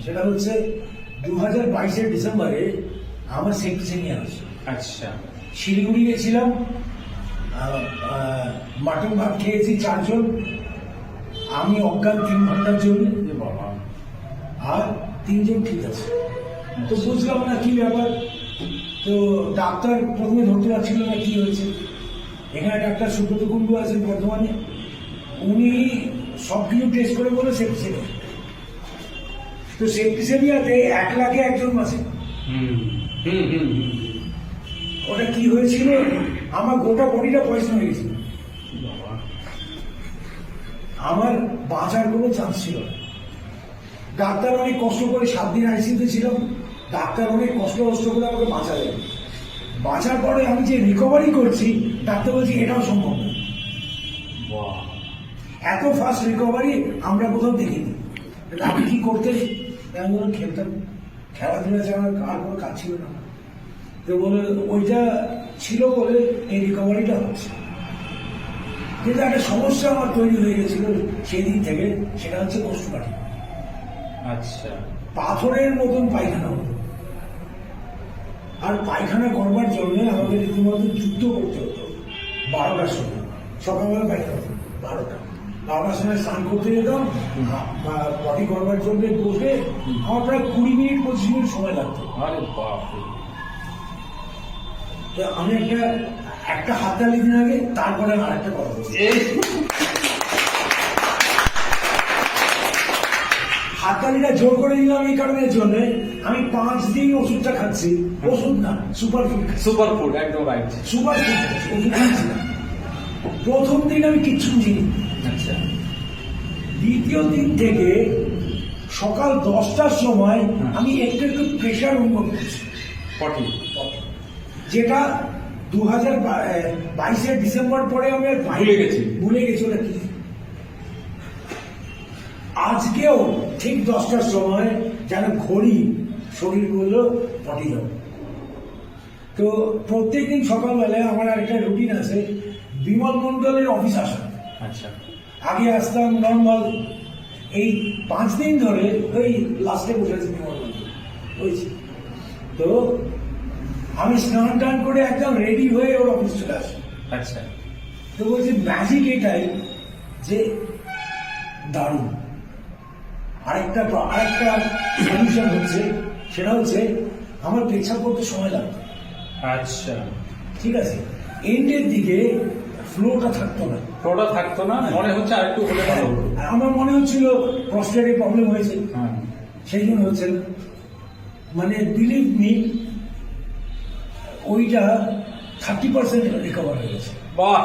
সেটা হচ্ছে 2022-এর ডিসেম্বরে আমার সেপ্টিসেমিয়া হয়েছে। আচ্ছা। শিলিগুড়ি গেছিলাম, মাটন ভাত খেয়েছি 4 জন, আমি অজ্ঞান 3 ঘন্টার জন্য, এ বাবা। আর 3 জন ঠিক আছে। তো বুঝলাম না কি ব্যাপার। তো ডাক্তার প্রথমে ধরতে পারছিল না কি হয়েছে। এখানে ডাক্তার সুব্রত কুণ্ডু আছেন বর্ধমানে, উনি সব কিছু টেস্ট করে বলে সেপ্টিসেমিয়া। তো সেপ্টিসেমিয়াতে 1 লাখে একজন বাঁচে। ওটা কি হয়েছিল, আমার গোটা বডিটা পয়সা হয়ে গেছিল, আমার বাঁচার কোনো চান্স ছিল না। ডাক্তার অনেক কষ্ট করে 7 দিন আইসিইউতে ছিলাম, ডাক্তার অনেক কষ্ট করে আমাকে বাঁচালেন। বাঁচার পরে আমি যে রিকভারি করছি, ডাক্তার বলছি এটাও সম্ভব না। এত ফাস্ট রিকভারি আমরা কোথাও দেখিনি। আমি কি করতে, আমি যখন খেলতাম, খেলাধুলা ছাড়া আর কোনো কাজ ছিল না। তো বলে ওইটা ছিল বলে এই রিকভারিটা হচ্ছে। কিন্তু একটা সমস্যা আমার তৈরি হয়ে গেছিল সেই দিন থেকে, সেটা হচ্ছে কোষ্ঠকাঠি। আচ্ছা। পাথরের মতন পায়খানা হতো, আর পায়খানা করবার জন্য আমাদের রীতিমতো যুদ্ধ করতে হতো। 12টার সময় সকালবেলা পায়খানা হতো, 12টার সময় স্নান করতে যেতাম, পটি করবার জন্য বসে আমার প্রায় 20 মিনিট 25 মিনিট সময় লাগতো। আরে বাপরে। তো আমি একটা হাততালি দিন আগে, তারপরে আর একটা কথা বলছি। হাততালিটা জোর করে দিলাম এই কারণের জন্য, আমি 5 দিন ওষুধটা খাচ্ছি। ওষুধ না, সুপার ফুড। সুপার ফুড, একদম রাইট। সুপার ফুড ওষুধ খাচ্ছি না। প্রথম দিন আমি কিচ্ছু বুঝিনি। আচ্ছা। দ্বিতীয় দিন থেকে সকাল 10টার সময় আমি একটু প্রেশার অনুভব করছি, পটি। যেটা 2022-এর ডিসেম্বর পরে আমি আর ভুলে গেছি ওটা কি। আজকেও ঠিক 10টার সময় যেন ঘড়ি শরীর বললো পটি যাও। তো প্রত্যেকদিন সকালবেলায় আমার একটা রুটিন আছে, বিমল মন্ডলের অফিস আসা। আচ্ছা। আগে আসতাম নর্মাল, এই 5 দিন ধরে ওই লাস্টে বসেছি বিমল মন্ডল হয়েছি। তো আমি স্নান টান করে একদম রেডি হয়ে ওর অফিস চলে আসি। আচ্ছা। তো বলছি ম্যাজিক এটাই যে দারুণ। আরেকটা সলিউশন হচ্ছে, সেটা হচ্ছে আমার পেছাব করতে সময় লাগতো। আচ্ছা। ঠিক আছে, এন্ডের দিকে ফ্লোটা থাকতো না। ফ্লোটা থাকতো না, মনে হচ্ছে আরেকটু হলে ভালো হতো। আমার মনে হচ্ছিল প্রস্টেটে প্রবলেম হয়েছে, হ্যাঁ। সেই জন্য হচ্ছে না। মানে বিলিভ মি, ওইটা 30% রিকভার হয়ে গেছে। বাহ।